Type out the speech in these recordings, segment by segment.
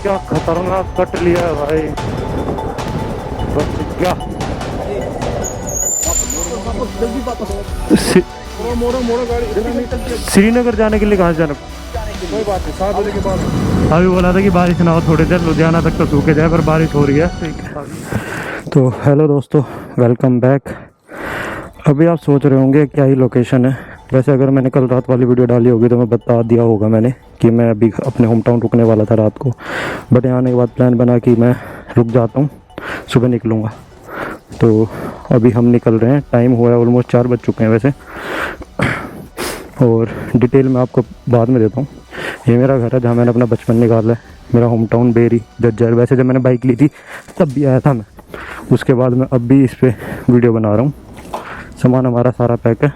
क्या खतरनाक कट लिया है भाई। बस क्या श्री- मोड़ो मोड़ो गाड़ी इधर नहीं चलती। श्रीनगर जाने के लिए कहाँ से जाना? कोई बात नहीं, 7 बजे के बाद। अभी बोला था कि बारिश ना हो, थोड़ी देर लुधियाना तक तो सूखे जाए, पर बारिश हो रही है। तो हेलो दोस्तों, वेलकम बैक। अभी आप सोच रहे होंगे क्या ही लोकेशन है। वैसे अगर मैंने कल रात वाली वीडियो डाली होगी तो मैं बता दिया होगा मैंने कि मैं अभी अपने होम टाउन रुकने वाला था रात को, बट यहाँ आने के बाद प्लान बना कि मैं रुक जाता हूँ, सुबह निकलूँगा। तो अभी हम निकल रहे हैं, टाइम हुआ है ऑलमोस्ट 4 बज चुके हैं वैसे। और डिटेल मैं आपको बाद में देता हूँ। ये मेरा घर है जहाँ मैंने अपना बचपन निकाला है, मेरा होम टाउन बेरी जज्जर। वैसे जब मैंने बाइक ली थी तब भी आया था मैं, उसके बाद मैं अब भी इस पर वीडियो बना रहा हूँ। सामान हमारा सारा पैक है,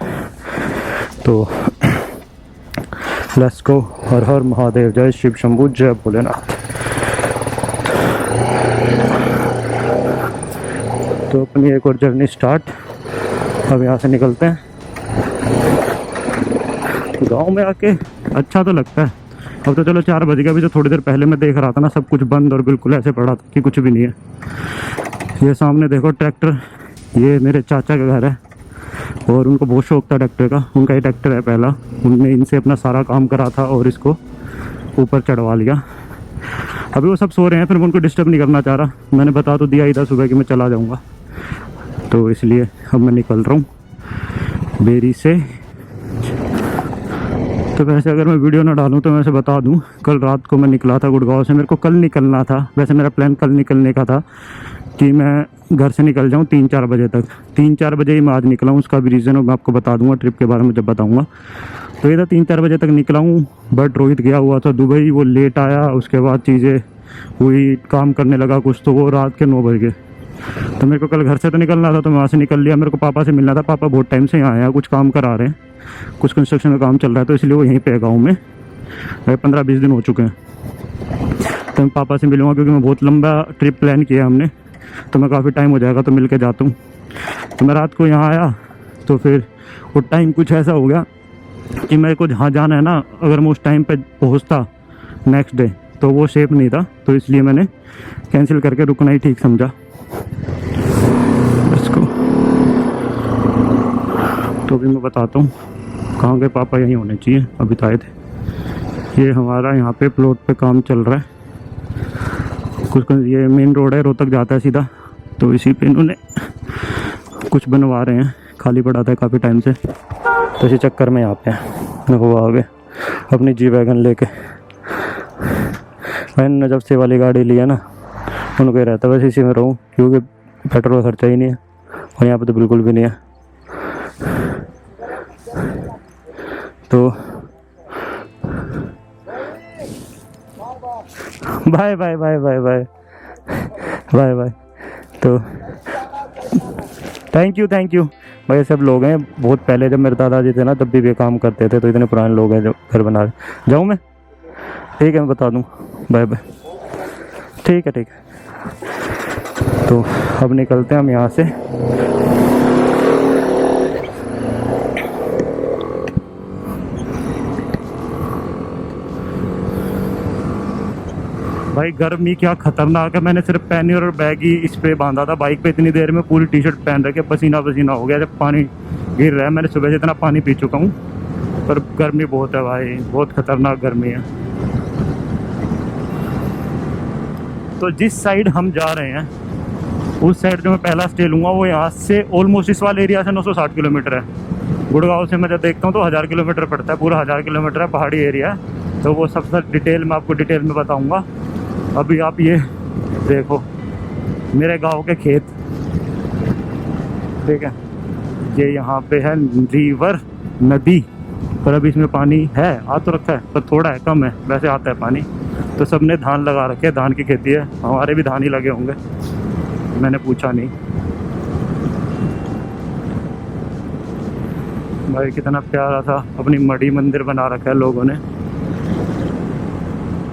तो लेट्स गो। हर हर महादेव, जय शिव शंभू, जय भोलेनाथ। तो अपनी एक और जर्नी स्टार्ट। अब यहाँ से निकलते हैं। गांव में आके अच्छा तो लगता है। अब तो चलो 4 बज गया, अभी तो थोड़ी देर पहले मैं देख रहा था ना, सब कुछ बंद और बिल्कुल ऐसे पड़ा था कि कुछ भी नहीं है। ये सामने देखो ट्रैक्टर, ये मेरे चाचा का घर है और उनको बहुत शौक था ट्रैक्टर का। उनका ही ट्रैक्टर है पहला, उनने इनसे अपना सारा काम करा था और इसको ऊपर चढ़वा लिया। अभी वो सब सो रहे हैं, फिर मैं उनको डिस्टर्ब नहीं करना चाह रहा। मैंने बता तो दिया इधर सुबह कि मैं चला जाऊँगा, तो इसलिए अब मैं निकल रहा हूँ बेरी से। तो वैसे अगर मैं वीडियो ना डालूँ तो मैं ऐसे बता दूँ, कल रात को मैं निकला था गुड़गांव से। मेरे को कल निकलना था, वैसे मेरा प्लान कल निकलने का था कि मैं घर से निकल जाऊँ 3-4 बजे तक। 3-4 बजे ही मैं आज निकला हूँ। उसका भी रीज़न मैं आपको बता दूँगा ट्रिप के बारे में जब बताऊँगा। तो इधर 3-4 बजे तक निकला हूँ, बट रोहित गया हुआ था दुबई, वो लेट आया। उसके बाद चीज़ें हुई, काम करने लगा कुछ, तो वो रात के 9 बज गए। तो मेरे को कल घर से तो निकलना था, तो मैं वहाँ से निकल लिया। मेरे को पापा से मिलना था, पापा बहुत टाइम से यहाँ आए हैं, कुछ काम करा रहे हैं, कुछ कंस्ट्रक्शन का काम चल रहा है, तो इसलिए वो यहीं पे है गाँव में। 15-20 दिन हो चुके हैं। तो मैं पापा से मिलूँगा क्योंकि मैं बहुत लंबा ट्रिप प्लान किया हमने, तो मैं काफ़ी टाइम हो जाएगा, तो मिल के जाता हूँ। तो मैं रात को यहाँ आया, तो फिर वो टाइम कुछ ऐसा हो गया कि मेरे को जहाँ जाना है ना, अगर मैं उस टाइम पे पहुँचता नेक्स्ट डे तो वो शेप नहीं था, तो इसलिए मैंने कैंसिल करके रुकना ही ठीक समझा इसको। तो अभी मैं बताता हूँ कहाँ गए पापा, यहीं होने चाहिए, अभी तो आए थे। ये हमारा यहाँ पे प्लॉट पे काम चल रहा है कुछ। ये मेन रोड है, रोहतक जाता है सीधा, तो इसी पे इन्होंने कुछ बनवा रहे हैं, खाली पड़ा था काफ़ी टाइम से, तो इसी चक्कर में यहाँ पे वो आ गए अपनी जी वैगन लेके। मैंने जब से वाली गाड़ी ली है ना, उनको ही रहता है बस इसी में रहूँ, क्योंकि पेट्रोल का खर्चा ही नहीं है और यहाँ पे तो बिल्कुल भी नहीं है। तो bye bye bye bye bye bye bye. तो थैंक यू भाई। सब लोग हैं, बहुत पहले जब मेरे दादाजी थे ना तब भी वे काम करते थे, तो इतने पुराने लोग हैं जो घर बना रहे। जाऊँ मैं? ठीक है, मैं बता दूँ। Bye bye. ठीक है। तो अब निकलते हैं हम यहाँ से। भाई गर्मी क्या खतरनाक है। मैंने सिर्फ पैनी और बैग ही इस पे बांधा था बाइक पे, इतनी देर में पूरी टी शर्ट पहन रखे, पसीना हो गया जब पानी गिर रहा है। मैंने सुबह से इतना पानी पी चुका हूँ, पर गर्मी बहुत है भाई, बहुत खतरनाक गर्मी है। तो जिस साइड हम जा रहे हैं उस साइड जो मैं पहला स्टे लूँगा वो यहाँ से ऑलमोस्ट इस वाले एरिया से 960 किलोमीटर है। गुड़गांव से मैं जब देखता हूँ तो 1000 किलोमीटर पड़ता है, पूरा 1000 किलोमीटर है, पहाड़ी एरिया है। तो वो सबसे डिटेल मैं आपको डिटेल में बताऊँगा। अभी आप ये देखो मेरे गांव के खेत, ठीक है, ये यहाँ पे है रिवर नदी, पर अभी इसमें पानी है, आ तो रखा है पर थोड़ा है, कम है, वैसे आता है पानी। तो सबने धान लगा रखे, धान की खेती है, हमारे भी धान ही लगे होंगे, मैंने पूछा नहीं। भाई कितना प्यारा सा अपनी मढ़ी मंदिर बना रखा है लोगों ने।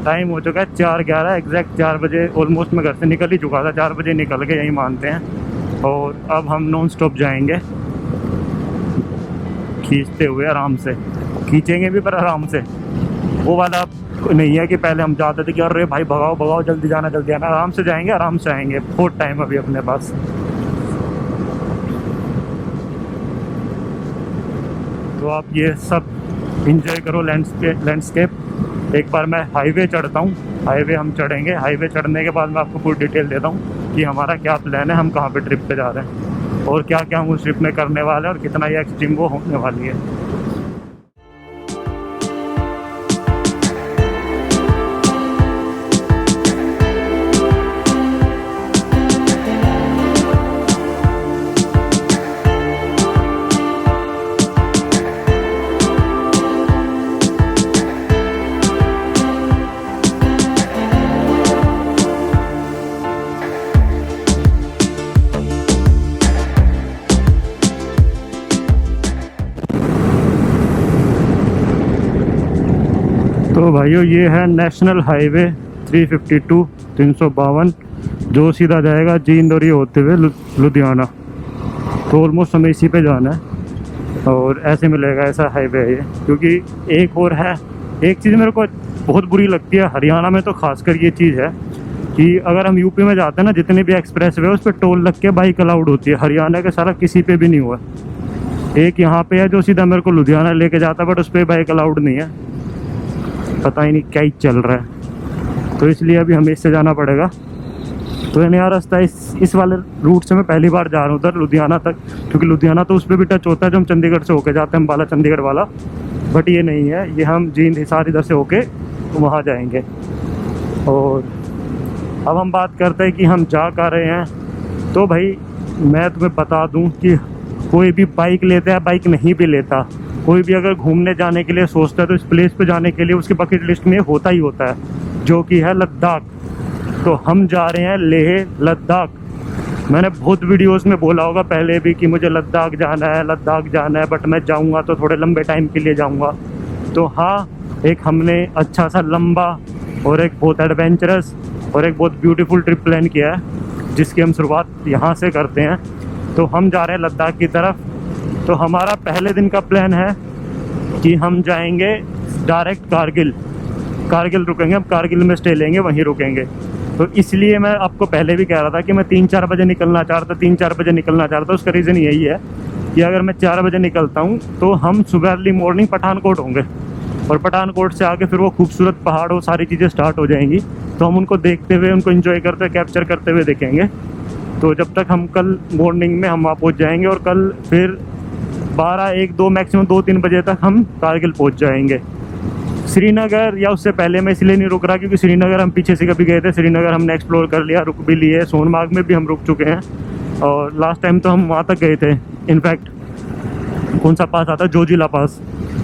टाइम हो चुका है 4:11 एग्जैक्ट 4 बजे। ऑलमोस्ट मैं घर से निकल ही चुका था, 4 बजे निकल के यहीं मानते हैं। और अब हम नॉन स्टॉप जाएंगे, खींचते हुए आराम से, खींचेंगे भी पर आराम से। वो वाला नहीं है कि पहले हम जाते थे कि अरे भाई भगाओ भगाओ जल्दी जाना जल्दी आना। आराम से जाएंगे, आराम से आएंगे। बहुत टाइम अभी अपने पास। तो आप ये सब इंजॉय करो लैंडस्केप। एक बार मैं हाईवे चढ़ता हूँ, हाईवे हम चढ़ेंगे। हाईवे चढ़ने के बाद मैं आपको पूरी डिटेल देता हूँ कि हमारा क्या प्लान है, हम कहाँ पे ट्रिप पे जा रहे हैं और क्या क्या हम उस ट्रिप में करने वाले हैं और कितना ये एक्सट्रीम वो होने वाली है। तो भाइयों ये है नेशनल हाईवे 352 352 जो सीधा जाएगा जींदौरी होते हुए लुधियाना। तो ऑलमोस्ट हमें इसी पे जाना है और ऐसे मिलेगा, ऐसा हाईवे है ये। क्योंकि एक और है, एक चीज़ मेरे को बहुत बुरी लगती है हरियाणा में, तो खासकर ये चीज़ है कि अगर हम यूपी में जाते हैं ना, जितने भी एक्सप्रेस वे उस पर टोल लग के बाइक अलाउड होती है। हरियाणा के सारा किसी पे भी नहीं हुआ। एक यहाँ पे है जो सीधा मेरे को लुधियाना लेके जाता है, बट उस पर बाइक अलाउड नहीं है। पता ही नहीं क्या ही चल रहा है। तो इसलिए अभी हमें इससे जाना पड़ेगा। तो ये नया रास्ता इस वाले रूट से मैं पहली बार जा रहा हूँ उधर लुधियाना तक। क्योंकि लुधियाना तो उस पर भी टच होता है जो हम चंडीगढ़ से होके जाते हैं, अम्बाला चंडीगढ़ वाला। बट ये नहीं है, ये हम जींद हिसार इधर से होके वहाँ जाएंगे। और अब हम बात करते हैं कि हम जा कहाँ रहे हैं। तो भाई मैं तुम्हें बता दूँ कि कोई भी बाइक लेता है, बाइक नहीं भी लेता, कोई भी अगर घूमने जाने के लिए सोचता है तो इस प्लेस पे जाने के लिए उसकी बकेट लिस्ट में होता ही होता है, जो कि है लद्दाख। तो हम जा रहे हैं लेह लद्दाख। मैंने बहुत वीडियोस में बोला होगा पहले भी कि मुझे लद्दाख जाना है, लद्दाख जाना है, बट मैं जाऊंगा तो थोड़े लंबे टाइम के लिए जाऊंगा। तो हाँ, एक हमने अच्छा सा लंबा और एक बहुत एडवेंचरस और एक बहुत ब्यूटीफुल ट्रिप प्लान किया है, जिसकी हम शुरुआत यहाँ से करते हैं। तो हम जा रहे हैं लद्दाख की तरफ। तो हमारा पहले दिन का प्लान है कि हम जाएंगे डायरेक्ट कारगिल रुकेंगे। हम कारगिल में स्टे लेंगे, वहीं रुकेंगे। तो इसलिए मैं आपको पहले भी कह रहा था कि मैं 3-4 बजे निकलना चाह रहा था, 3-4 बजे निकलना चाह रहा था। उसका रीज़न यही है कि अगर मैं 4 बजे निकलता हूँ तो हम सुबह अर्ली मॉर्निंग पठानकोट होंगे, और पठानकोट से आगे फिर वो खूबसूरत पहाड़, वो सारी चीज़ें स्टार्ट हो जाएंगी। तो हम उनको देखते हुए, उनको एंजॉय करते हुए, कैप्चर करते हुए देखेंगे। तो जब तक हम कल मॉर्निंग में हम वहाँ पहुँच जाएंगे, और कल फिर 12, 1, 2 मैक्सिमम 2-3 बजे तक हम कारगिल पहुँच जाएंगे। श्रीनगर या उससे पहले मैं इसलिए नहीं रुक रहा क्योंकि श्रीनगर हम पीछे से कभी गए थे, श्रीनगर हमने एक्सप्लोर कर लिया, रुक भी लिए। सोनमार्ग में भी हम रुक चुके हैं, और लास्ट टाइम तो हम वहाँ तक गए थे। इनफैक्ट कौन सा पास आता है, जोजिला पास।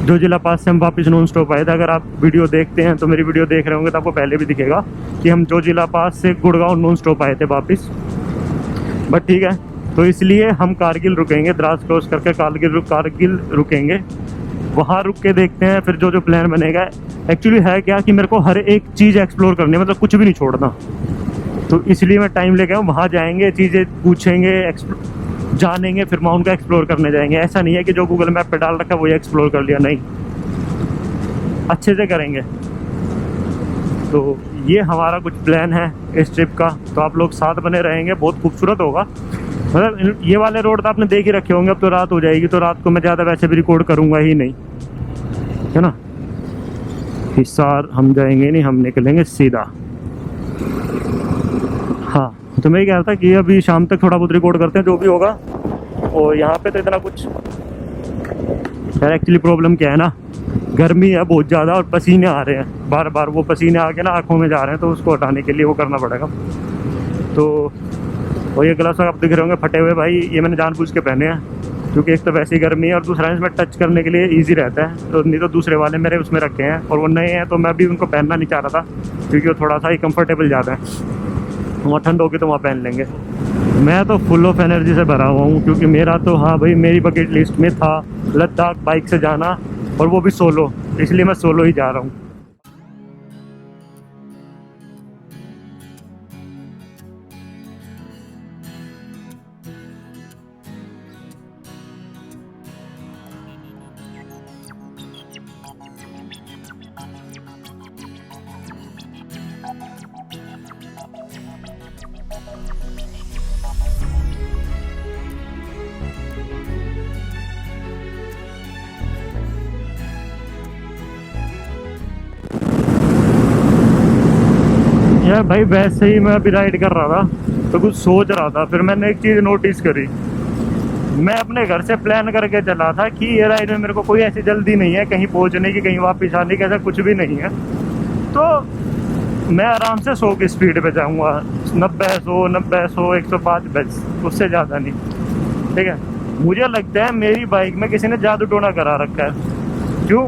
जोजिला पास से हम वापस नॉन स्टॉप आए थे। अगर आप वीडियो देखते हैं तो, मेरी वीडियो देख रहे होंगे तो आपको पहले भी दिखेगा कि हम जोजिला पास से गुड़गांव नॉन स्टॉप आए थे वापस। बट ठीक है, तो इसलिए हम कारगिल रुकेंगे, द्रास क्रॉस करके कारगिल रुकेंगे। वहाँ रुक के देखते हैं फिर जो प्लान बनेगा। एक्चुअली है क्या कि मेरे को हर एक चीज़ एक्सप्लोर करनी है, मतलब कुछ भी नहीं छोड़ना। तो इसलिए मैं टाइम लेके वहाँ जाएंगे, चीज़ें पूछेंगे, जानेंगे, फिर वहाँ उनका एक्सप्लोर करने जाएंगे। ऐसा नहीं है कि जो गूगल मैप पे डाल रखा है वही एक्सप्लोर कर लिया, नहीं, अच्छे से करेंगे। तो ये हमारा कुछ प्लान है इस ट्रिप का। तो आप लोग साथ बने रहेंगे, बहुत खूबसूरत होगा। मतलब ये वाले रोड तो आपने देख ही रखे होंगे। अब तो रात हो जाएगी, तो रात को मैं ज़्यादा वैसे भी रिकॉर्ड करूँगा ही नहीं, है ना। हिसार हम जाएंगे नहीं, हम निकलेंगे सीधा। हाँ, तो मैं ये कह रहा था कि अभी शाम तक थोड़ा बहुत रिकॉर्ड करते हैं जो भी होगा। और यहाँ पे तो इतना कुछ यार, एक्चुअली प्रॉब्लम क्या है ना, गर्मी है बहुत ज़्यादा और पसीने आ रहे हैं बार बार। वो पसीने आके ना आँखों में जा रहे हैं, तो उसको हटाने के लिए वो करना पड़ेगा। तो और ये ग्लव्स आप दिख रहे होंगे फटे हुए, भाई ये मैंने जानबूझ के पहने हैं, क्योंकि एक तो वैसे ही गर्मी है और दूसरा इसमें टच करने के लिए इजी रहता है। तो नहीं तो दूसरे वाले मेरे उसमें रखे हैं और वो नए हैं, तो मैं भी उनको पहनना नहीं चाह रहा था क्योंकि वो थोड़ा सा ही कंफर्टेबल ज़्यादा है। वहाँ ठंड होगी तो वहाँ पहन लेंगे। मैं तो फुल ऑफ एनर्जी से भरा हुआ हूँ, क्योंकि मेरा तो, हाँ भाई, मेरी बकेट लिस्ट में था लद्दाख बाइक से जाना, और वो भी सोलो। इसलिए मैं सोलो ही जा रहा हूँ। यार भाई वैसे ही मैं अभी राइड कर रहा था तो कुछ सोच रहा था, फिर मैंने एक चीज़ नोटिस करी। मैं अपने घर से प्लान करके चला था कि ये राइड में मेरे को कोई ऐसी जल्दी नहीं है कहीं पहुंचने की, कहीं वापस आने की, ऐसा कुछ भी नहीं है। तो मैं आराम से 100 की स्पीड पे जाऊंगा, 90 100 90 100 105 बस, उससे ज़्यादा नहीं। ठीक है, मुझे लगता है मेरी बाइक में किसी ने जादू टोना करा रखा है। क्यों?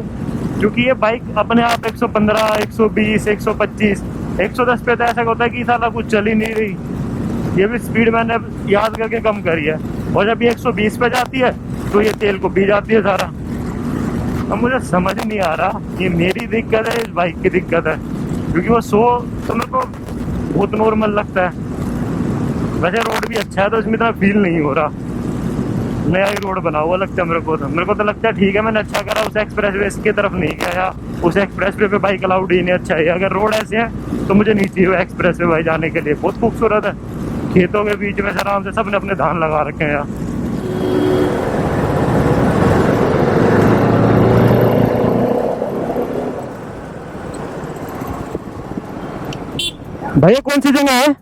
क्योंकि ये बाइक अपने आप 115 120 125 110 पे तो ऐसा होता है कि साला कुछ चल ही नहीं रही। ये भी स्पीड मैंने याद करके कम करी है, और जब ये 120 पे जाती है तो ये तेल को पी जाती है सारा। अब मुझे समझ नहीं आ रहा ये मेरी दिक्कत है, इस बाइक की दिक्कत है, क्योंकि वो 100 तो मेरे को बहुत नॉर्मल लगता है। वैसे रोड भी अच्छा है तो इसमें इतना फील नहीं हो रहा, नया ही रोड बना हुआ लगता है मेरे को तो लगता है ठीक है मैंने अच्छा करा उस एक्सप्रेस वे की तरफ नहीं गया, उस एक्सप्रेस वे पे बाइक अलाउड ही नहीं। अच्छा है, अगर रोड ऐसे है तो मुझे नहीं चाहिए एक्सप्रेस वे भाई जाने के लिए। बहुत खूबसूरत है, खेतों के बीच में आराम से सबने अपने धान लगा रखे हैं यार। भैया कौन सी जगह है?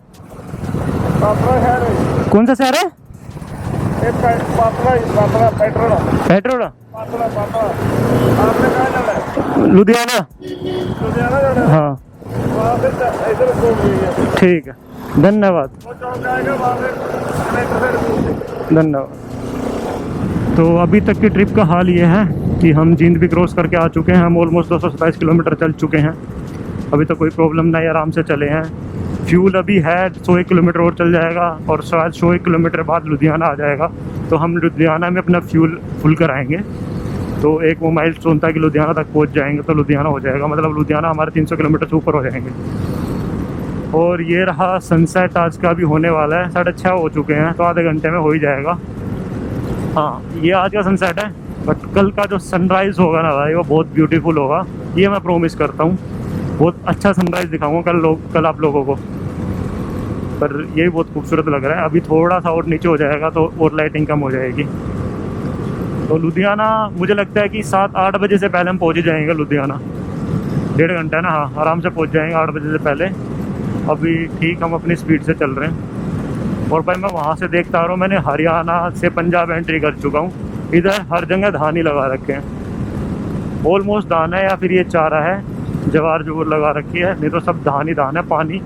पापड़ा शहर है। कौन सा शहर है? पापड़ा पेट्रोल पेट्रोल पापड़ा पापड़ा। आपने कहाँ जाना है? लुधियाना। लुधियाना जाना है? हाँ वहाँ पे इधर घूम रही है। ठीक है, धन्यवाद वो चौक आएगा वहाँ पे धन्यवाद। तो अभी तक की ट्रिप का हाल ये है कि हम जींद भी क्रॉस करके आ चुके हैं, हम ऑलमोस्ट 227 किलोमीटर चल चुके हैं। अभी तो कोई प्रॉब्लम नहीं, आराम से चले हैं। फ्यूल अभी है 100 किलोमीटर और चल जाएगा और शायद 100 किलोमीटर बाद लुधियाना आ जाएगा, तो हम लुधियाना में अपना फ्यूल फुल कराएंगे। तो एक वो माइलस्टोन था कि लुधियाना तक पहुंच जाएंगे तो लुधियाना हो जाएगा, मतलब लुधियाना हमारे 300 किलोमीटर से ऊपर हो जाएंगे। और ये रहा सनसेट, आज का भी होने वाला है, 6:30 हो चुके हैं तो आधे घंटे में हो ही जाएगा। हाँ ये आज का सनसेट है, बट कल का जो सनराइज़ होगा ना भाई वो बहुत ब्यूटीफुल होगा, ये मैं प्रॉमिस करता हूँ। बहुत अच्छा सनराइज़ दिखाऊंगा कल आप लोगों को, पर ये भी बहुत खूबसूरत लग रहा है। अभी थोड़ा सा और नीचे हो जाएगा तो और लाइटिंग कम हो जाएगी। तो लुधियाना मुझे लगता है कि 7-8 बजे से पहले हम पहुँच ही जाएंगे लुधियाना। 1.5 घंटा है ना, हाँ आराम से पहुँच जाएंगे 8 बजे से पहले। अभी ठीक हम अपनी स्पीड से चल रहे हैं। और भाई मैं वहाँ से देखता आ रहा हूँ, मैंने हरियाणा से पंजाब एंट्री कर चुका हूँ, इधर हर जगह धान ही लगा रखे हैं। ऑलमोस्ट धान है या फिर ये चारा है, जवार जूर लगा रखी है, नहीं तो सब धान ही धान है, पानी।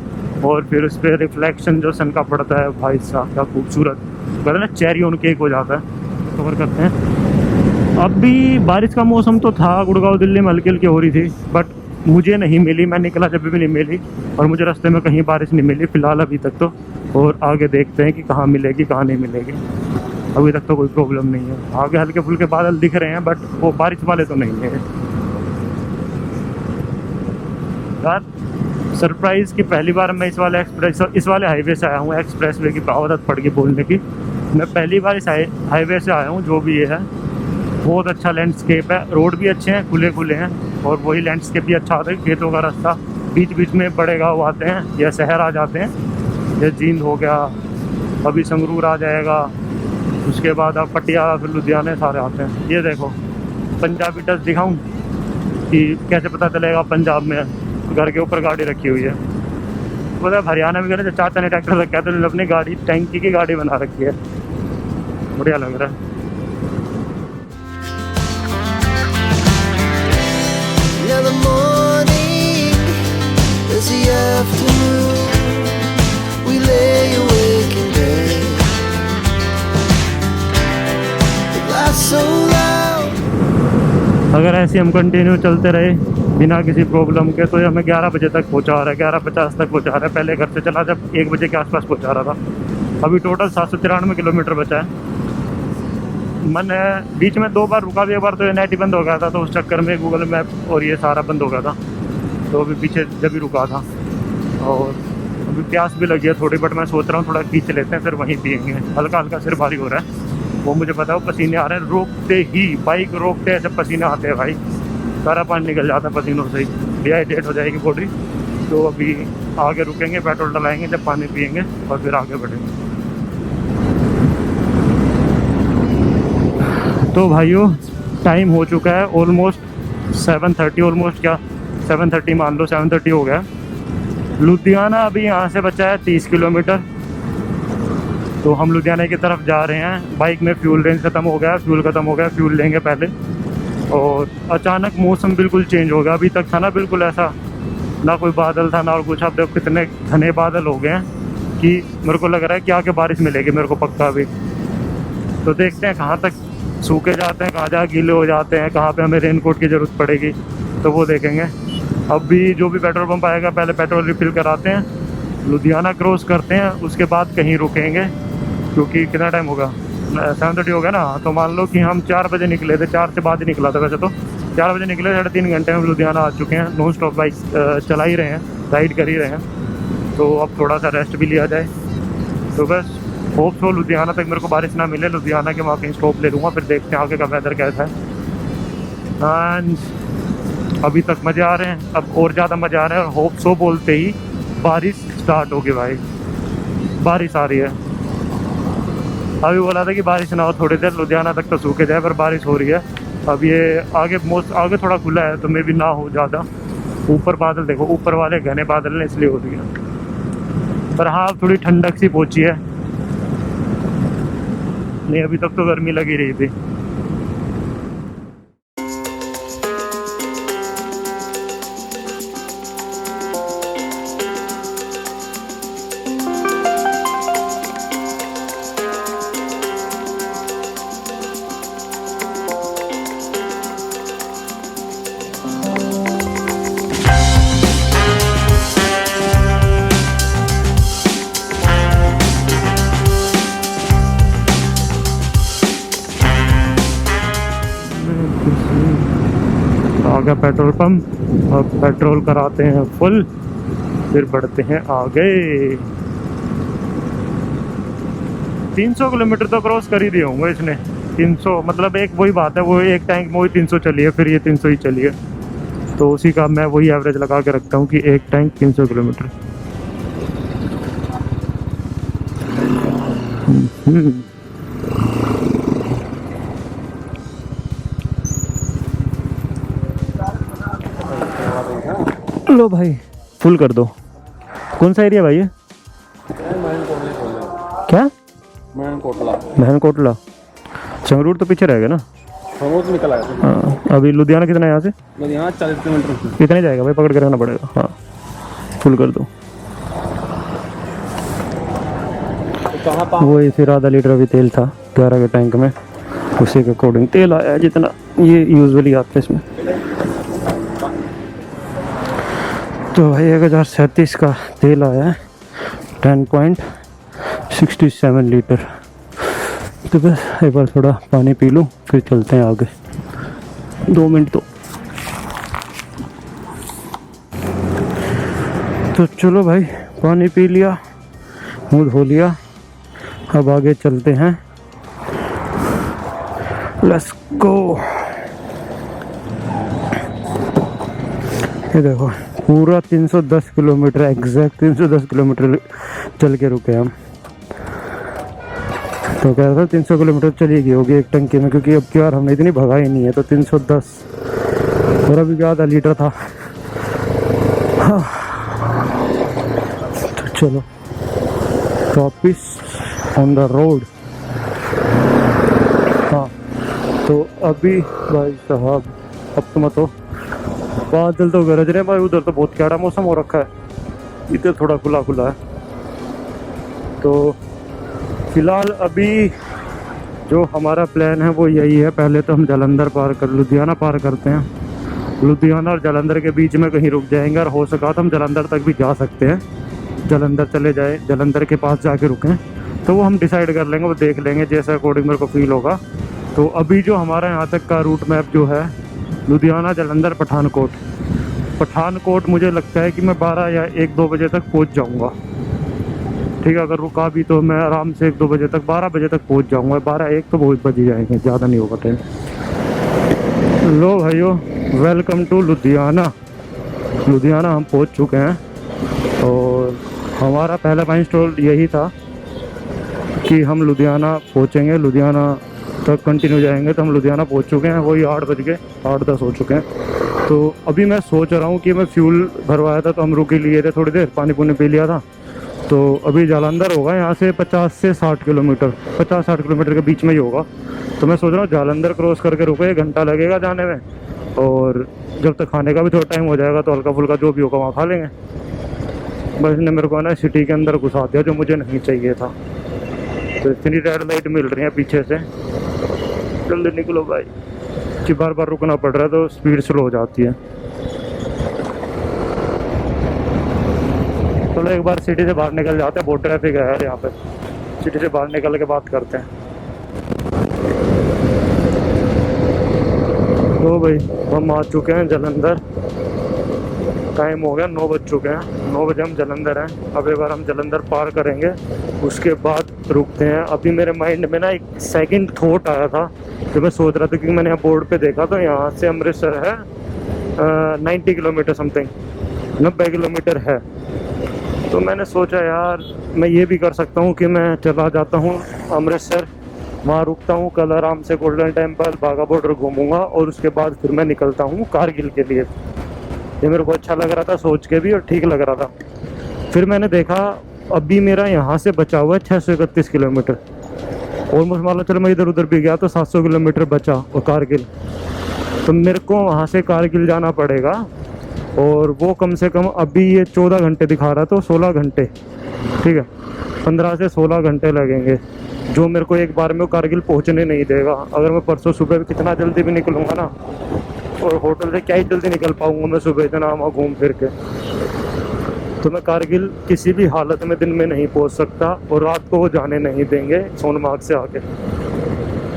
और फिर उस पर रिफ्लेक्शन जो सन का पड़ता है भाई साहब क्या खूबसूरत, कहते ना चेरी ऑन केक हो जाता है। कवर करते हैं। अभी बारिश का मौसम तो था, गुड़गांव दिल्ली में हल्की हल्की हो रही थी, बट मुझे नहीं मिली, मैं निकला जब भी नहीं मिली, और मुझे रास्ते में कहीं बारिश नहीं मिली फ़िलहाल अभी तक तो। और आगे देखते हैं कि कहाँ मिलेगी कहाँ नहीं मिलेगी। अभी तक तो कोई प्रॉब्लम नहीं है, आगे हल्के फुल्के बादल दिख रहे हैं बट वो बारिश वाले तो नहीं है यार। सरप्राइज़ कि पहली बार मैं इस वाले हाईवे से आया हूँ, एक्सप्रेस वे की आदत पड़ गई बोलने की। मैं पहली बार इस हाईवे से आया हूँ, जो भी ये है बहुत अच्छा लैंडस्केप है, रोड भी अच्छे हैं, खुले खुले हैं, और वही लैंडस्केप भी अच्छा आता है, खेतों का रास्ता, बीच बीच में बड़े गाँव आते हैं या शहर आ जाते हैं, जैसे जींद हो गया, अभी संगरूर आ जाएगा, उसके बाद अब पटियाला फिर लुधियाना सारे आते हैं। ये देखो पंजाबी टच दिखाऊँ कि कैसे पता चलेगा पंजाब में है। घर के ऊपर गाड़ी रखी हुई है, मतलब हरियाणा में गए चाचा ने ट्रैक्टर रखा है तो अपनी गाड़ी टैंकी की गाड़ी बना रखी है, बढ़िया लग रहा है। Yeah, the morning is the afternoon. We lay awake in bed. The glass so loud. अगर ऐसे हम कंटिन्यू चलते रहे बिना किसी प्रॉब्लम के तो ये हमें 11 बजे तक पहुंचा रहा है, 11:50 तक पहुंचा रहा है। पहले घर से चला जब 1 बजे के आसपास पहुंचा रहा था। अभी टोटल 793 किलोमीटर बचा है। मैंने बीच में 2 बार रुका भी, एक बार तो नेट ही बंद हो गया था, तो उस चक्कर में गूगल मैप और ये सारा बंद हो गया था, तो अभी पीछे जब भी रुका था। और अभी प्यास भी लगी है थोड़ी, बट मैं सोच रहा हूँ थोड़ा खींच लेते हैं फिर वहीं पियेंगे। हल्का हल्का सिर भारी हो रहा है, वो मुझे पता है, वो पसीने आ रहे हैं, रोकते ही बाइक रोकते ऐसे पसीने आते हैं भाई, सारा पानी निकल जाता है पसीनों से ही, डिहाइड्रेट हो जाएगी बॉडी। तो अभी आगे रुकेंगे, पेट्रोल डलाएंगे, जब पानी पियेंगे और फिर आगे बढ़ेंगे। तो भाइयों टाइम हो चुका है ऑलमोस्ट 7:30, ऑलमोस्ट क्या 7:30 मान लो, 7:30 हो गया। लुधियाना अभी यहाँ से बचा है 30 किलोमीटर। तो हम लुधियाना की तरफ जा रहे हैं। बाइक में फ्यूल रेंज ख़त्म हो गया, फ्यूल ख़त्म हो गया, फ्यूल लेंगे पहले। और अचानक मौसम बिल्कुल चेंज हो गया। अभी तक था ना बिल्कुल ऐसा, ना कोई बादल था ना और कुछ। अब देखो कितने घने बादल हो गए हैं कि मेरे को लग रहा है कि आगे बारिश मिलेगी मेरे को पक्का भी। तो देखते हैं कहाँ तक सूखे जाते हैं, कहाँ जहाँ गीले हो जाते हैं, कहाँ पे हमें रेनकोट की ज़रूरत पड़ेगी, तो वो देखेंगे। अब भी जो भी पेट्रोल पंप आएगा पहले पेट्रोल रिफिल कराते हैं, लुधियाना क्रॉस करते हैं, उसके बाद कहीं रुकेंगे। क्योंकि कितना टाइम होगा, 7:30 हो गया ना। तो मान लो कि हम 4 बजे निकले थे, 4 से बाद ही निकला था वैसे तो। 4 बजे निकले, 3.5 घंटे में लुधियाना आ चुके हैं। नॉन स्टॉप बाइक चला ही रहे हैं, राइड कर ही रहे हैं। तो अब थोड़ा सा रेस्ट भी लिया जाए। तो बस होप सो लुधियाना तक मेरे को बारिश ना मिले। लुधियाना के वहाँ कहीं स्टॉप ले लूँगा, फिर देखते हैं आगे का वेदर कैसा है। एंड अभी तक मज़े आ रहे हैं, अब और ज़्यादा मज़े आ रहे हैं। और होप सो बोलते ही बारिश स्टार्ट होगी भाई, बारिश आ रही है। अभी बोला था कि बारिश ना हो थोड़ी देर, लुधियाना तक तो सूखे जाए, पर बारिश हो रही है। अब ये आगे थोड़ा खुला है तो मे भी ना हो ज़्यादा। ऊपर बादल देखो, ऊपर वाले घने बादल ने, इसलिए हो रही है। पर हाँ थोड़ी ठंडक सी पहुँची है। नहीं अभी तक तो गर्मी लगी रही थी। आ गया पेट्रोल पंप, अब पेट्रोल कराते हैं फुल, फिर बढ़ते हैं आगे। 300 किलोमीटर तो क्रॉस कर ही दिए होंगे इसने। 300 मतलब एक वही बात है, वो एक टैंक में वही 300 चली है, फिर ये 300 ही चली है। तो उसी का मैं वही एवरेज लगा के रखता हूँ कि एक टैंक 300 किलोमीटर। लो भाई फुल कर दो। कौन सा एरिया भाई ये? क्या? महन कोटला। संगरूर तो पीछे रहेगा ना। निकल आया हाँ अभी लुधियाना कितना है यहाँ से? यहाँ 40 किलोमीटर। कितने जाएगा भाई, पकड़ के रहना पड़ेगा। हाँ फुल कर दो। वो फिर आधा लीटर अभी तेल था 11 के टैंक में, उसी के अकॉर्डिंग तेल आया जितना ये यूजुअली आता है इसमें। तो भाई 1037 का तेल आया है, 10.67 लीटर। तो बस एक बार थोड़ा पानी पी लूँ फिर चलते हैं आगे। 2 मिनट तो चलो भाई, पानी पी लिया, मुँह धो लिया, अब आगे चलते हैं। Let's go. ये देखो पूरा 310 किलोमीटर, एग्जैक्ट 310 किलोमीटर चल के रुके हम। तो कह रहा था 300 किलोमीटर चली गई होगी एक टंकी में, क्योंकि अब की बार हमने इतनी भगा ही नहीं है। तो 310 और अभी आधा लीटर था। हाँ। तो चलो वापिस ऑन द रोड। हाँ तो अभी भाई साहब अब तो मत हो, बादल तो गरज रहे हैं भाई। उधर तो बहुत कैड़ा मौसम हो रखा है, इधर थोड़ा खुला खुला है। तो फिलहाल अभी जो हमारा प्लान है वो यही है, पहले तो हम जालंधर लुधियाना पार करते हैं। लुधियाना और जालंधर के बीच में कहीं रुक जाएंगे, और हो सका तो हम जालंधर तक भी जा सकते हैं। जालंधर चले जाए, जालंधर के पास जाके रुकें, तो वो हम डिसाइड कर लेंगे, वो देख लेंगे जैसे अकॉर्डिंग मेरे को फील होगा। तो अभी जो हमारा यहाँ तक का रूट मैप जो है, लुधियाना, जालंधर, पठानकोट मुझे लगता है कि मैं 12 या 1-2 बजे तक पहुँच जाऊँगा। ठीक है, अगर रुका भी तो मैं आराम से 1-2 बजे तक, 12 बजे तक पहुँच जाऊँगा। 12-1 तो बहुत बज ही जाएंगे, ज़्यादा नहीं होगा टाइम। लो भाइयों, वेलकम टू लुधियाना। लुधियाना हम पहुँच चुके हैं, और हमारा पहला माइल स्टॉल यही था कि हम लुधियाना पहुँचेंगे, लुधियाना तक कंटिन्यू जाएंगे। तो हम लुधियाना पहुँच चुके हैं, वही 8 बज के 8-10 हो चुके हैं। तो अभी मैं सोच रहा हूँ कि मैं फ्यूल भरवाया था तो हम रुक ही लिए थे थोड़ी देर, पानी पुनी पी लिया था। तो अभी जालंधर होगा यहाँ से 50 से 60 किलोमीटर, 50-60 किलोमीटर के बीच में ही होगा। तो मैं सोच रहा हूँ जालंधर क्रॉस करके रुके, 1 घंटा लगेगा जाने में, और जब तक खाने का भी थोड़ा टाइम हो जाएगा तो हल्का फुल्का जो भी होगा वहाँ खा लेंगे। बस इसने मेरे को ना सिटी के अंदर घुसा दिया जो मुझे नहीं चाहिए था। तो इतनी रेड लाइट मिल रही है पीछे से, जल्दी निकलो भाई, कि बार बार रुकना पड़ रहा है तो स्पीड स्लो हो जाती है। चलो एक बार सिटी से बाहर निकल जाते हैं, बहुत ट्रैफिक है यार यहाँ पे। सिटी से बाहर निकल के बात करते हैं। तो भाई हम आ चुके हैं जालंधर, टाइम हो गया 9 बज चुके हैं, 9 बजे हम जालंधर हैं। अब एक बार हम जालंधर पार करेंगे, उसके बाद रुकते हैं। अभी मेरे माइंड में ना एक सेकंड थॉट आया था जो मैं सोच रहा था, क्योंकि मैंने यहाँ बोर्ड पे देखा तो यहाँ से अमृतसर है 90 किलोमीटर समथिंग, 90 किलोमीटर है। तो मैंने सोचा यार मैं ये भी कर सकता हूँ कि मैं चला जाता हूँ अमृतसर, वहाँ रुकता हूँ, कल आराम से गोल्डन टेम्पल, बाघा बॉर्डर घूमूंगा, और उसके बाद फिर मैं निकलता हूँ कारगिल के लिए। ये मेरे को अच्छा लग रहा था सोच के भी, और ठीक लग रहा था। फिर मैंने देखा अभी मेरा यहाँ से बचा हुआ है 631 किलोमीटर, ऑलमोस्ट मान लो चलो मैं इधर उधर भी गया तो 700 किलोमीटर बचा और कारगिल। तो मेरे को वहाँ से कारगिल जाना पड़ेगा, और वो कम से कम अभी ये 14 घंटे दिखा रहा तो 16 घंटे, ठीक है, 15 से 16 घंटे लगेंगे, जो मेरे को एक बार में कारगिल पहुँचने नहीं देगा। अगर मैं परसों सुबह कितना जल्दी भी निकलूँगा ना, और होटल से क्या ही जल्दी निकल पाऊँगा मैं सुबह इतना वहाँ घूम फिर के, तो मैं कारगिल किसी भी हालत में दिन में नहीं पहुँच सकता, और रात को वो जाने नहीं देंगे सोनमार्ग से आके।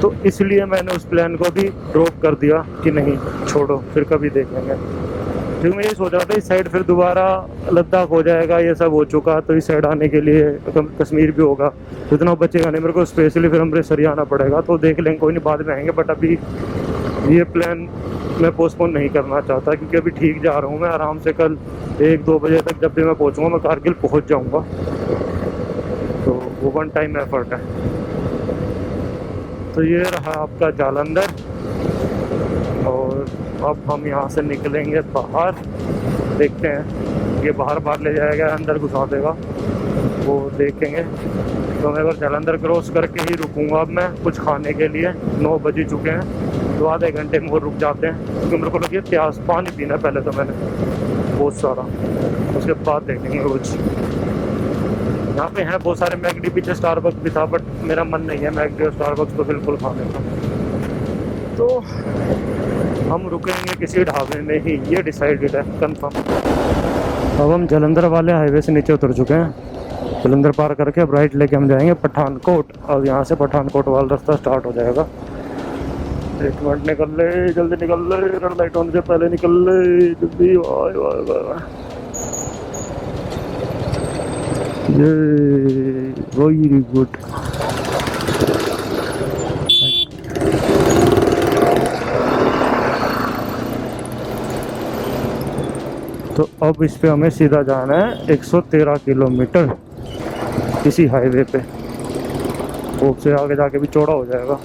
तो इसलिए मैंने उस प्लान को भी ड्रॉप कर दिया कि नहीं छोड़ो, फिर कभी देखेंगे। क्योंकि मैं ये सोच रहा था इस साइड फिर दोबारा लद्दाख हो जाएगा, ये सब हो चुका, तो इस साइड आने के लिए कश्मीर भी होगा, तो इतना बचेगा नहीं, मेरे को स्पेशली फिर अमृतसर आना पड़ेगा। तो देख लेंगे, कोई नहीं, बाद में आएंगे, बट अभी ये प्लान मैं पोस्टपोन नहीं करना चाहता, क्योंकि अभी ठीक जा रहा हूँ मैं आराम से। कल 1-2 बजे तक जब भी मैं पहुँचूँगा मैं कारगिल पहुँच जाऊँगा, तो वो 1 टाइम एफर्ट है। तो ये रहा आपका जालंधर, और अब हम यहाँ से निकलेंगे बाहर, देखते हैं ये बाहर ले जाएगा अंदर घुसा देगा, वो देखेंगे। तो मैं अगर जालंधर क्रॉस करके ही रुकूंगा अब मैं कुछ खाने के लिए, 9 बज चुके हैं, तो आधे घंटे में और रुक जाते हैं, क्योंकि मेरे को लगे प्यास पानी पीना पहले तो मैंने बहुत सारा, उसके बाद देखेंगे कुछ। यहाँ पे हैं बहुत सारे, मैकडी पीछे स्टारबक्स भी था, बट मेरा मन नहीं है मैकडी और स्टारबक्स को बिल्कुल खाने का। तो हम रुकेंगे किसी ढाबे में ही, ये डिसाइडेड है कंफर्म। अब हम जालंधर वाले हाईवे से नीचे उतर चुके हैं, जालंधर पार करके अब राइट लेके हम जाएंगे पठानकोट। अब यहाँ से पठानकोट वाला रास्ता स्टार्ट हो जाएगा। 1 मिनट निकल ले, जल्दी निकल ले, रेड लाइट होने से पहले निकल ले जल्दी। ये वेरी गुड। तो अब इस पे हमें सीधा जाना है 113 किलोमीटर किसी हाईवे पे, होप से आगे जाके भी चौड़ा हो जाएगा।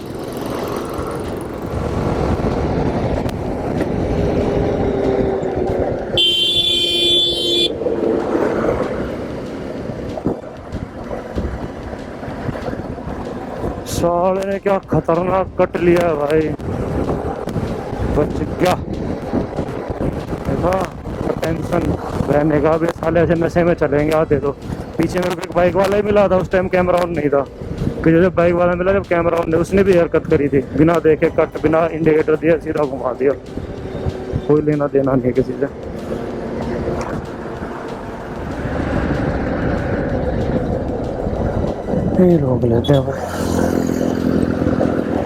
साले ने क्या खतरनाक कट लिया है भाई, बच गया। देखा टेंशन रहने का भी, साले ऐसे नशे में चलेंगे आते। तो पीछे मेरे को एक बाइक वाला ही मिला था, उस टाइम कैमरा ऑन नहीं था, कि जैसे बाइक वाला मिला जब कैमरा ऑन नहीं, उसने भी हरकत करी थी, बिना देखे कट, बिना इंडिकेटर दिया सीधा घुमा दिया। कोई लेना देना नहीं किसी से। ये रोक लेते हैं,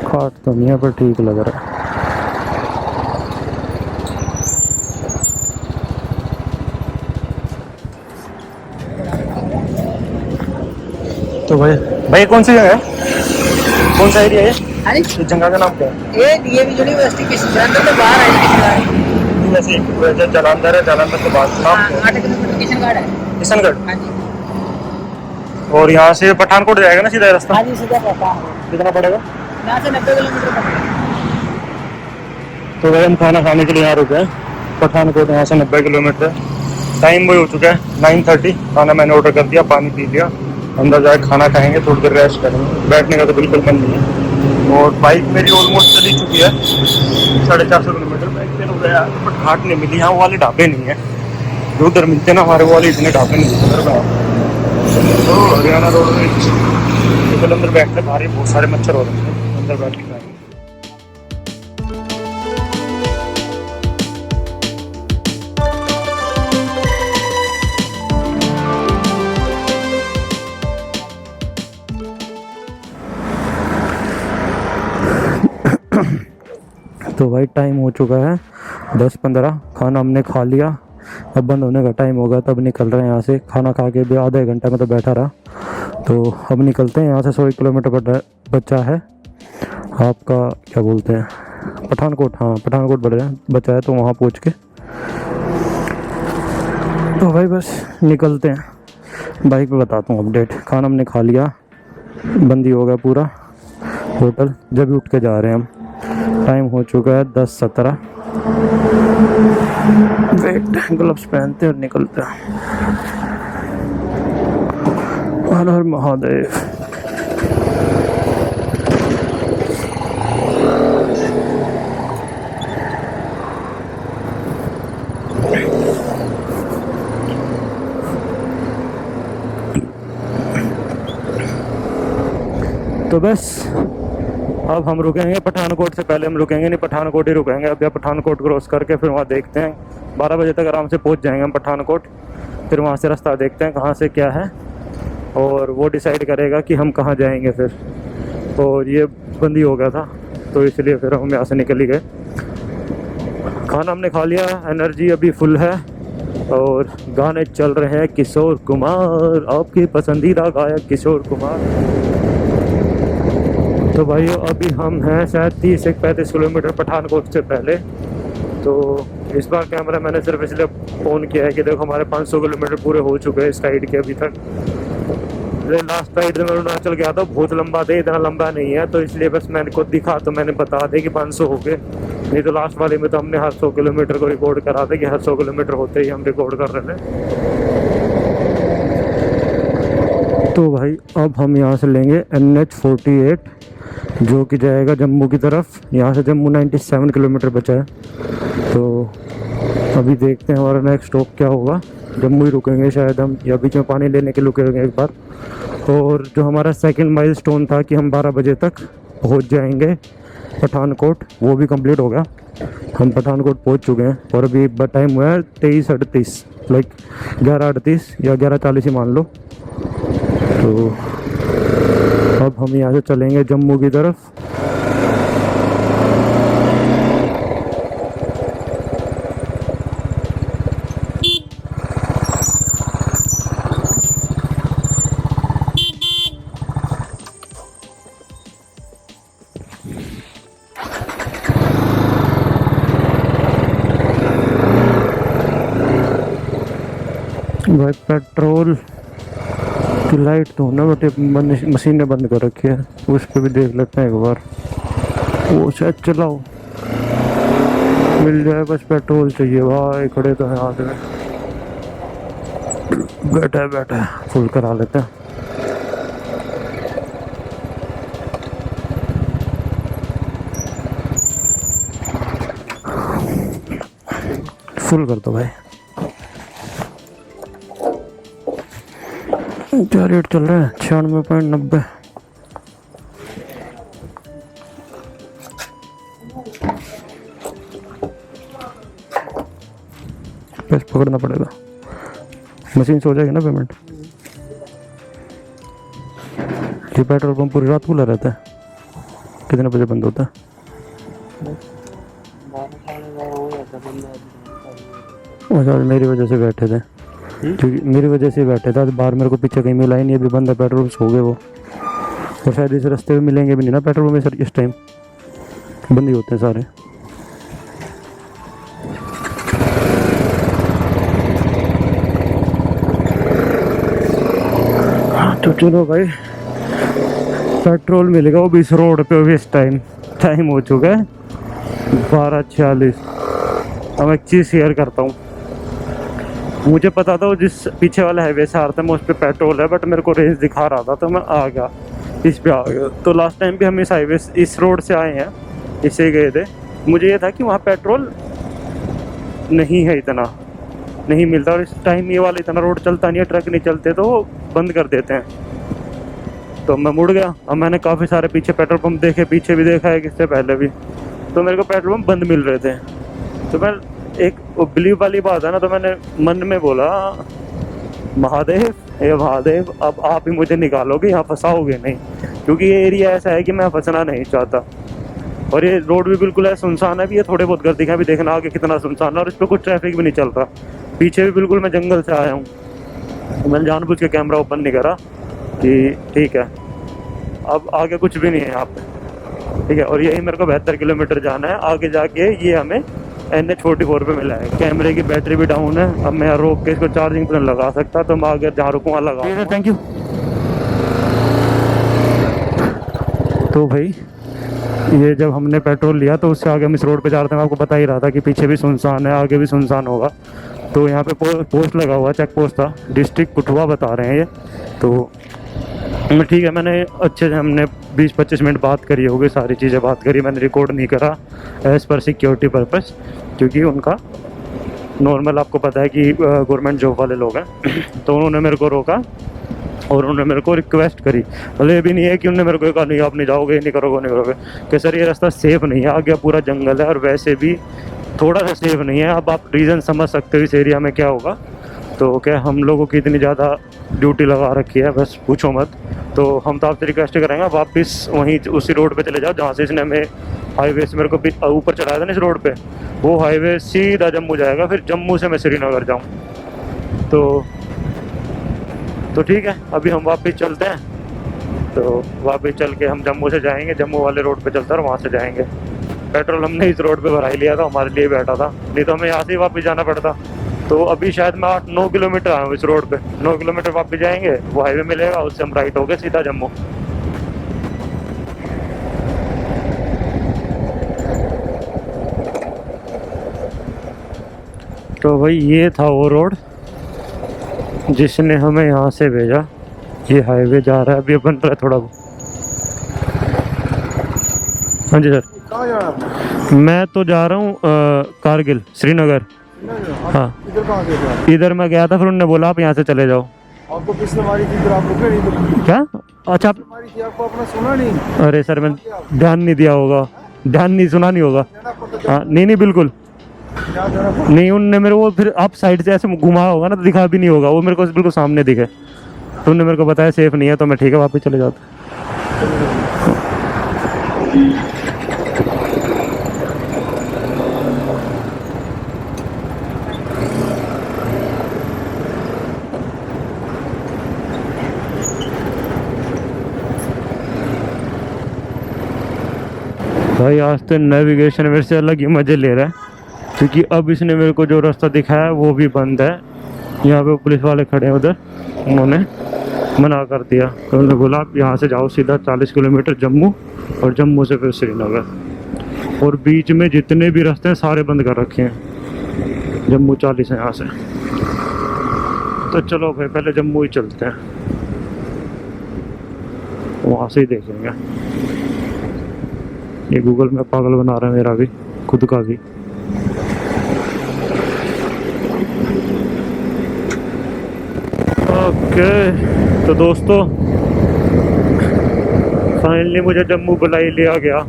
खाट तो नहीं है पर ठीक लग रहा है। तो भाई कौन सी जगह है, कौन सा एरिया है ये? इस जगह का नाम क्या है? ये यूनिवर्सिटी के जालंधर तो बाहर है, जैसे जालंधर है, जालंधर के बाद नाम 8 किलोमीटर किशनगढ़ है। किशनगढ़। हाँ जी, और यहाँ से पठानकोट जाएगा ना सीधा रास्ता? हाँ जी, सीधा पड़ता है। कितना पड़ेगा? यहाँ से 90 किलोमीटर पड़ेगा। तो भाई हम खाना खाने के लिए यहाँ रुके हैं, पठानकोट यहाँ से 90 किलोमीटर है। टाइम वही हो चुका है 9:30। खाना मैंने ऑर्डर कर दिया, पानी पी लिया, अंदर जाके खाना खाएंगे, थोड़ी देर रेस्ट करेंगे। बैठने का तो बिल्कुल मन नहीं है। और बाइक मेरी ऑलमोस्ट चली चुकी है 450 किलोमीटर। मैं एक दिन हो गया बट घाट नहीं मिली, यहाँ वो वाले ढाबे नहीं है जो उधर मिलते ना, हमारे वाले इतने ढाबे नहीं मिलते उधर। तो हरियाणा रोड में अंदर बैठने बाहर बहुत सारे मच्छर हो रहे हैं, अंदर बैठ के खाएंगे। तो भाई टाइम हो चुका है 10:15। खाना हमने खा लिया, अब बंद होने का टाइम होगा, तब निकल रहे हैं यहाँ से। खाना खा के भी आधे घंटे में तो बैठा रहा, तो अब निकलते हैं यहाँ से। 100 किलोमीटर बचा है आपका, क्या बोलते हैं, पठानकोट। हाँ, पठानकोट बचा है, तो वहाँ पहुँच के तो भाई बस निकलते हैं। बाइक पे बताता हूँ अपडेट। खाना हमने खा लिया, बंदी हो गया पूरा होटल, जब भी उठ के जा रहे हैं हम। टाइम हो चुका है 10:17। वेट, ग्लव्स पहनते और निकलते हैं। हर हर महादेव। तो बस अब हम रुकेंगे पठानकोट से पहले। हम रुकेंगे नहीं, पठानकोट ही रुकेंगे अब। या पठानकोट क्रॉस करके फिर वहाँ देखते हैं। 12 बजे तक आराम से पहुँच जाएंगे हम पठानकोट। फिर वहाँ से रास्ता देखते हैं कहाँ से क्या है, और वो डिसाइड करेगा कि हम कहाँ जाएंगे फिर। और ये बंदी हो गया था, तो इसलिए फिर हम यहाँ से निकल ही गए। खाना हमने खा लिया, एनर्जी अभी फुल है, और गाने चल रहे हैं किशोर कुमार, आपके पसंदीदा गायक किशोर कुमार। तो भाई अभी हम हैं शायद 30 से 35 किलोमीटर पठानकोट से पहले। तो इस बार कैमरा मैंने सिर्फ इसलिए फ़ोन किया है कि देखो हमारे 500 किलोमीटर पूरे हो चुके हैं इस राइड के अभी तक। लास्ट राइड में मैं अरुणाचल गया था, बहुत लंबा था, इतना लंबा नहीं है, तो इसलिए बस मैंने को दिखा, तो मैंने बता दिया कि 500 हो गए। नहीं तो लास्ट वाले में तो हमने हर 100 किलोमीटर को रिकॉर्ड करा था कि हर 100 किलोमीटर होते ही हम रिकॉर्ड कर रहे थे। तो भाई अब हम यहाँ से लेंगे NH48, जो कि जाएगा जम्मू की तरफ। यहाँ से जम्मू 97 किलोमीटर बचा है। तो अभी देखते हैं हमारा नेक्स्ट स्टॉप क्या होगा। जम्मू ही रुकेंगे शायद हम, या बीच में पानी लेने के रुकेंगे एक बार। और जो हमारा सेकंड माइलस्टोन था कि हम 12 बजे तक पहुँच जाएंगे पठानकोट, वो भी कंप्लीट हो गया। हम पठानकोट पहुँच चुके हैं, और अभी टाइम हुआ है 23:38, लाइक 11:38 या 11:40 ही मान लो। तो अब हम यहाँ से चलेंगे जम्मू की तरफ। भाई पेट्रोल की लाइट तो ना, बट मशीनें बंद कर रखी है, उस पर भी देख लेते हैं एक बार। वो शायद चलाओ मिल जाए, बस पेट्रोल चाहिए भाई। खड़े तो हैं आगे, बैठा है, फुल करा लेते हैं। फुल कर दो भाई। क्या रेट चल रहा है? 96.90। बस पकड़ना पड़ेगा, मशीन से हो जाएगी ना पेमेंट। ये पेट्रोल पंप पूरी रात खुला रहता है? कितने बजे बंद होता है? अच्छा, मेरी वजह से बैठे थे, क्योंकि मेरी वजह से बैठे थे बाहर। मेरे को पीछे कहीं मिला ही नहीं, अभी बंद है पेट्रोल, हो गए वो। और शायद इस रास्ते में मिलेंगे भी नहीं ना पेट्रोल में सर, इस टाइम बंद ही होते हैं सारे। तो चलो भाई, पेट्रोल मिलेगा वो भी इस रोड पे। अभी इस टाइम हो चुका है 12:46। अब एक चीज़ शेयर करता हूँ। मुझे पता था वो जिस पीछे वाला हाईवे से आ रहा था मैं उस पर पेट्रोल है, बट मेरे को रेंज दिखा रहा था तो मैं आ गया, इस पे आ गया। तो लास्ट टाइम भी हम इस हाईवे इस रोड से आए हैं, इससे गए थे। मुझे ये था कि वहाँ पेट्रोल नहीं है, इतना नहीं मिलता, और इस टाइम ये वाला इतना रोड चलता नहीं है, ट्रक नहीं चलते तो वो बंद कर देते हैं। तो मैं मुड़ गया। अब मैंने काफ़ी सारे पीछे पेट्रोल पंप देखे, पीछे भी देखा है इससे पहले भी, तो मेरे को पेट्रोल पंप बंद मिल रहे थे। तो मैं एक बिलीव वाली बात है ना, तो मैंने मन में बोला महादेव, हे महादेव, अब आप ही मुझे निकालोगे, यहाँ फंसाओगे नहीं, क्योंकि ये एरिया ऐसा है कि मैं फंसना नहीं चाहता। और ये रोड भी बिल्कुल है, सुनसान है भी, ये थोड़े बहुत घर दिखा भी, देखना आगे कितना सुनसान है, और इस पर कुछ ट्रैफिक भी नहीं चल रहा। पीछे भी बिल्कुल मैं जंगल से आया हूँ, तो मैंने जानबूझ के कैमरा ओपन नहीं करा कि ठीक है अब आगे कुछ भी नहीं है यहाँ पे, ठीक है। और यही मेरे को 72 किलोमीटर जाना है, आगे जाके ये हमें NH44 पे मिला है। कैमरे की बैटरी भी डाउन है, अब मैं रोक के इसको चार्जिंग पर लगा सकता, तो मैं आगे जहाँ रुकूँ वहाँ लगा। Thank you. तो भाई ये जब हमने पेट्रोल लिया तो उससे आगे हम इस रोड पे जा रहे थे, मैं आपको बता ही रहा था कि पीछे भी सुनसान है, आगे भी सुनसान होगा। तो यहाँ पे पोस्ट लगा हुआ, चेक पोस्ट था, डिस्ट्रिक्ट कुठवा बता रहे हैं ये। तो ठीक है, मैंने अच्छे से हमने 20-25 मिनट बात करी होगी, सारी चीज़ें बात करी, मैंने रिकॉर्ड नहीं करा एज़ पर सिक्योरिटी पर्पस, क्योंकि उनका नॉर्मल आपको पता है कि गवर्नमेंट जॉब वाले लोग हैं। तो उन्होंने मेरे को रोका और उन्होंने मेरे को रिक्वेस्ट करी, मतलब ये भी नहीं है कि उन्होंने मेरे को कहा नहीं आप नहीं जाओगे, नहीं करोगे, नहीं करोगे, कि सर ये रास्ता सेफ़ नहीं है, आगे पूरा जंगल है और वैसे भी थोड़ा सा सेफ़ नहीं है। अब आप रीज़न समझ सकते हो इस एरिया में क्या होगा। तो क्या हम लोगों की इतनी ज़्यादा ड्यूटी लगा रखी है, बस पूछो मत। तो हम तो आपसे रिक्वेस्ट करेंगे वापस वहीं उसी रोड पे चले जाओ जहाँ से इसने हमें हाईवे से मेरे को ऊपर चढ़ाया था ना, इस रोड पे, वो हाईवे सीधा जम्मू जाएगा, फिर जम्मू से मैं श्रीनगर जाऊँ। तो ठीक है, अभी हम वापस चलते हैं। तो वापस चल के हम जम्मू से जाएंगे, जम्मू वाले रोड पे चलते हैं और वहाँ से जाएंगे। पेट्रोल हमने इस रोड पे भरा ही लिया था, हमारे लिए बैठा था, नहीं तो हमें यहाँ से ही वापस जाना पड़ता। तो अभी शायद मैं 8-9 किलोमीटर आया हूँ इस रोड पे, 9 किलोमीटर वापस जाएंगे, वो हाईवे मिलेगा, उससे हम राइट हो गए सीधा जम्मू। तो भाई ये था वो रोड जिसने हमें यहाँ से भेजा, ये हाईवे जा रहा है, अभी बन रहा है थोड़ा। हाँ जी सर, कहाँ जा रहा है? मैं तो जा रहा हूँ कारगिल, श्रीनगर। हाँ, इधर कहाँ से जा? इधर मैं गया था, फिर उन्होंने बोला आप यहाँ से चले जाओ। आपको किसने मारी थी? फिर आप रुके नहीं तो? क्या? अच्छा आप, मारी थी आपको, अपना सुना नहीं? अरे सर मैं ध्यान नहीं दिया होगा, ध्यान नहीं सुना नहीं होगा। हाँ नहीं बिल्कुल नहीं, उनने मेरे को फिर आप साइड से ऐसे घुमा होगा ना तो दिखा भी नहीं होगा, वो मेरे को बिल्कुल सामने दिखे, तो उन्होंने मेरे को बताया सेफ नहीं है, तो मैं ठीक है वापस चले जाता। भाई आज तो नेविगेशन मेरे से अलग ही मज़े ले रहा है, क्योंकि अब इसने मेरे को जो रास्ता दिखाया वो भी बंद है। यहाँ पे पुलिस वाले खड़े हैं उधर, उन्होंने मना कर दिया, तो उन्होंने बोला आप यहाँ से जाओ सीधा 40 किलोमीटर जम्मू, और जम्मू से फिर श्रीनगर, और बीच में जितने भी रास्ते हैं सारे बंद कर रखे हैं। जम्मू 40 है यहाँ से। तो चलो भाई पहले जम्मू ही चलते हैं, वहाँ से ही देखेंगे। ये गूगल में पागल बना रहा है मेरा भी, खुद का भी। ओके तो दोस्तों फाइनली मुझे जम्मू बुला ही लिया गया।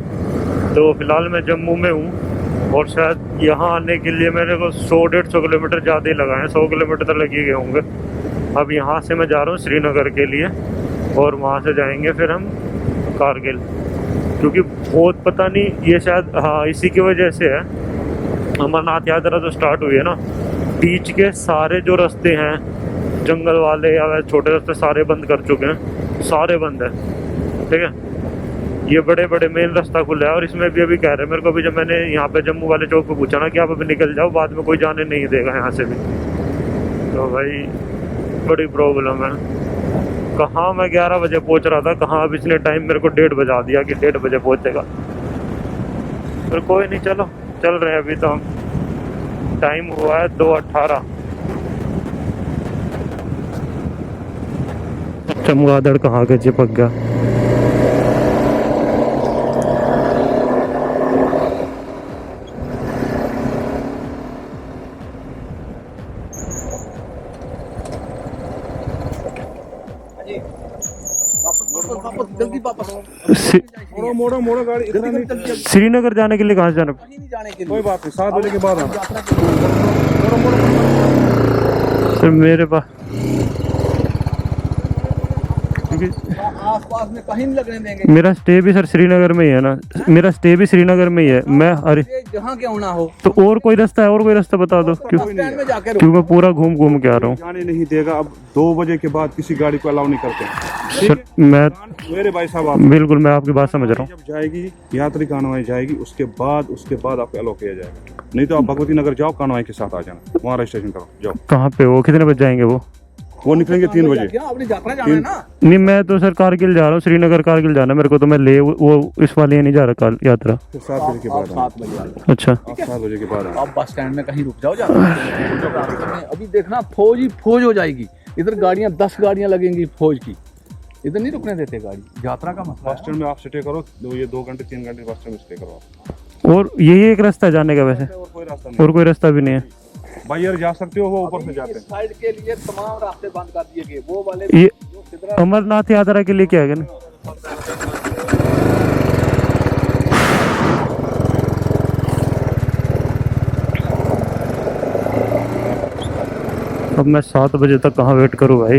तो फिलहाल मैं जम्मू में हूँ, और शायद यहाँ आने के लिए मेरे को 100-150 किलोमीटर ज़्यादा ही लगा है, 100 किलोमीटर तो लग ही गए होंगे। अब यहाँ से मैं जा रहा हूँ श्रीनगर के लिए, और वहाँ से जाएंगे फिर हम कारगिल, क्योंकि बहुत पता नहीं ये शायद हाँ इसी की वजह से है, अमरनाथ यात्रा जो स्टार्ट हुई है ना, बीच के सारे जो रास्ते हैं जंगल वाले या वैसे छोटे रास्ते सारे बंद कर चुके हैं, सारे बंद है, ठीक है। ये बड़े बड़े मेन रास्ता खुला है, और इसमें भी अभी कह रहे हैं मेरे को भी, जब मैंने यहाँ पे जम्मू वाले चौक पे पूछा ना कि आप अभी निकल जाओ, बाद में कोई जाने नहीं देगा यहाँ से भी। तो भाई बड़ी प्रॉब्लम है। कहाँ मैं 11 बजे पहुँच रहा था, कहाँ अब इसने टाइम मेरे को 1:30 बजा दिया कि 1:30 बजे पहुँचेगा। फिर कोई नहीं, चलो चल रहे हैं अभी तो हम। टाइम हुआ है 2:18। चमगादड़ कहाँ के चिपक गया। जल्दी वापस श्री- मोड़ो मोड़ो मोड़ो गाड़ी इधर नहीं श्रीनगर जाने के लिए कहाँ से जाना? जाने के लिए कोई बात नहीं 7 बजे के बाद हम सर मेरे पास क्योंकि आस-पास में कहीं नहीं लगने देंगे। मेरा स्टे भी सर श्रीनगर में ही है ना, मेरा स्टे भी श्रीनगर में ही है। मैं अरे जहाँ क्यों ना हो तो और कोई रास्ता है, और कोई रास्ता बता दो क्यों, स्टैंड में जाके रुको। क्यों मैं पूरा घूम घूम के आ रहा हूँ। जाने नहीं देगा। अब 2 बजे के बाद किसी गाड़ी को अलाउ नहीं करते। सर मैं मेरे भाई साहब आप बिल्कुल मैं आपकी बात समझ रहा हूँ। जब जाएगी यात्री कानवाई जाएगी उसके बाद आपको अलाउ किया जाएगा। नहीं तो आप भगवती नगर जाओ, कानवाई के साथ आ जाना, वहाँ रजिस्ट्रेशन करो जाओ। कहाँ पे वो, कितने बजे जाएंगे वो निकलेंगे 3 बजे। अपनी यात्रा जाना है ना। नहीं मैं तो सर कारगिल जा रहा हूँ, श्रीनगर कारगिल जाना मेरे को, तो मैं ले वो इस वाले नहीं जा रहा काल यात्रा। फिर 7 बजे के बाद 7 बजे आए। अच्छा आप 7 बजे के बाद आना। आप बस स्टैंड में कहीं रुक जाओ अभी देखना फौज ही फौज हो जाएगी। इधर गाड़ियां 10 गाड़ियां लगेंगी फौज की, इधर नहीं रुकने देते गाड़ी। यात्रा का मसला बस स्टैंड में आप स्टे करो, 2 घंटे 3 घंटे बस स्टैंड में स्टे करो आप। और यही एक रास्ता है जाने का वैसे, और कोई रास्ता नहीं। और कोई रास्ता भी नहीं है। भाई यार जा सकते हो, वो ऊपर से जाते हैं। साइड के लिए तमाम रास्ते बंद कर दिए गए। वो वाले ये जो सिदरा अमरनाथ यात्रा के लिए क्या है ना, अब मैं 7 बजे तक कहाँ वेट करूँ भाई,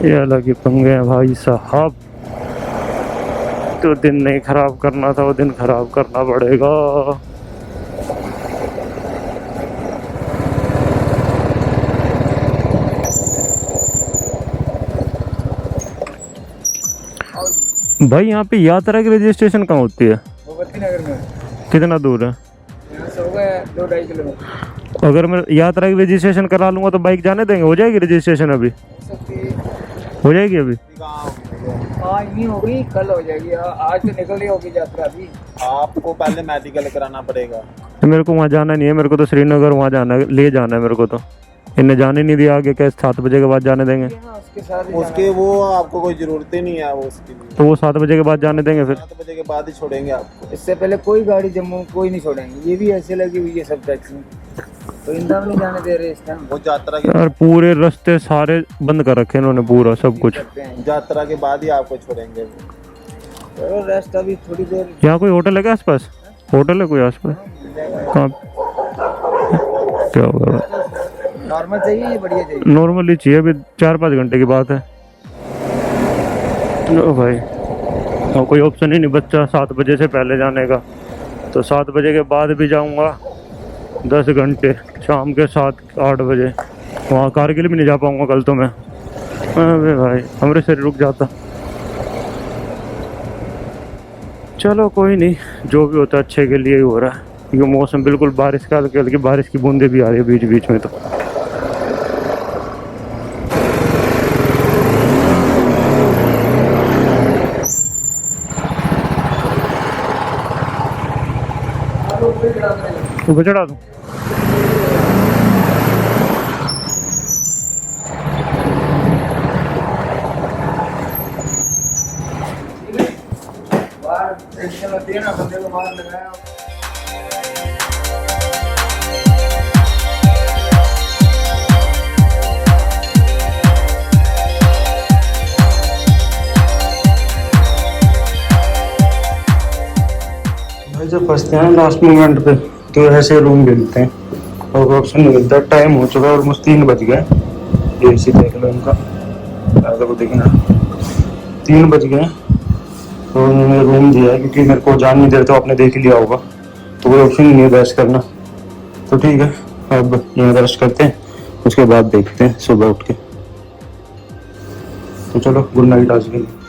ये अलग ही पंगे हैं भाई साहब। तो दिन नहीं खराब करना था, वो दिन खराब करना पड़ेगा। भाई यहाँ पे यात्रा की रजिस्ट्रेशन कहाँ होती है? भगवती नगर में कितना दूर है? यहाँ से हो गए 2-2.5 किलोमीटर। अगर मैं यात्रा की रजिस्ट्रेशन करा लूंगा तो बाइक जाने देंगे? हो जाएगी रजिस्ट्रेशन अभी? हो जाएगी अभी? आज नहीं होगी, कल हो जाएगी। आज तो निकल रही होगी यात्रा अभी। आपको पहले मेडिकल कराना पड़ेगा। मेरे को वहाँ जाना नहीं है, मेरे को तो श्रीनगर वहाँ जाना है, ले जाना है मेरे को। तो इन्हें जाने नहीं दिया आगे, कैसे 7 बजे के बाद जाने देंगे? उसके साथ ही उसके वो आपको कोई जरूरत ही नहीं है वो उसके लिए। तो वो 7 बजे के बाद जाने देंगे फिर? 7 बजे के बाद ही छोड़ेंगे आपको। इससे पहले कोई गाड़ी जम्मू कोई नहीं छोड़ेंगे। ये भी ऐसे लगी हुई है सब टैक्सी में, तो इंदा नहीं जाने दे रहे इस टाइम। वो यात्रा के यार पूरे रास्ते सारे बंद कर रखे इन्होंने, पूरा सब कुछ। यात्रा के बाद ही आपको छोड़ेंगे। चलो रेस्ट अभी थोड़ी देर। यहाँ कोई होटल है क्या आसपास? होटल है कोई आसपास? कहाँ? क्या होगा? नॉर्मल चाहिए या बढ़िया चाहिए? नॉर्मली चाहिए, अभी 4-5 घंटे की बात है। लो भाई, और कोई ऑप्शन ही नहीं बच्चा 7 बजे से पहले जाने का। तो 7 बजे के बाद भी जाऊंगा 10 घंटे, शाम के 7-8 बजे। वहाँ कारगिल भी नहीं जा पाऊंगा कल तो मैं। अरे भाई अमृतसर रुक जाता। चलो कोई नहीं, जो भी होता है अच्छे के लिए ही हो रहा है, क्योंकि मौसम बिल्कुल बारिश का, हल्की बारिश की बूंदें भी आ रही है बीच बीच में। तो ऊपर चढ़ा दूँ? बाहर टेंशन होती है ना, बंदे को बाहर लगाया। भाई जब फंसते हैं लास्ट मोमेंट पे तो ऐसे रूम मिलते हैं और ऑप्शन नहीं मिलता। टाइम हो चुका है, ऑलमोस्ट 3 बज गए। ये सी देख लो इनका, ऐसा को देखना 3 बज गए। तो उन्होंने रूम दिया है, क्योंकि मेरे को जान नहीं दे रहे, तो आपने देख लिया होगा, तो कोई ऑप्शन नहीं है बहस करना। तो ठीक है, अब यहाँ रेस्ट करते हैं, उसके बाद देखते हैं सुबह उठ के। तो चलो गुड नाइट आज के लिए।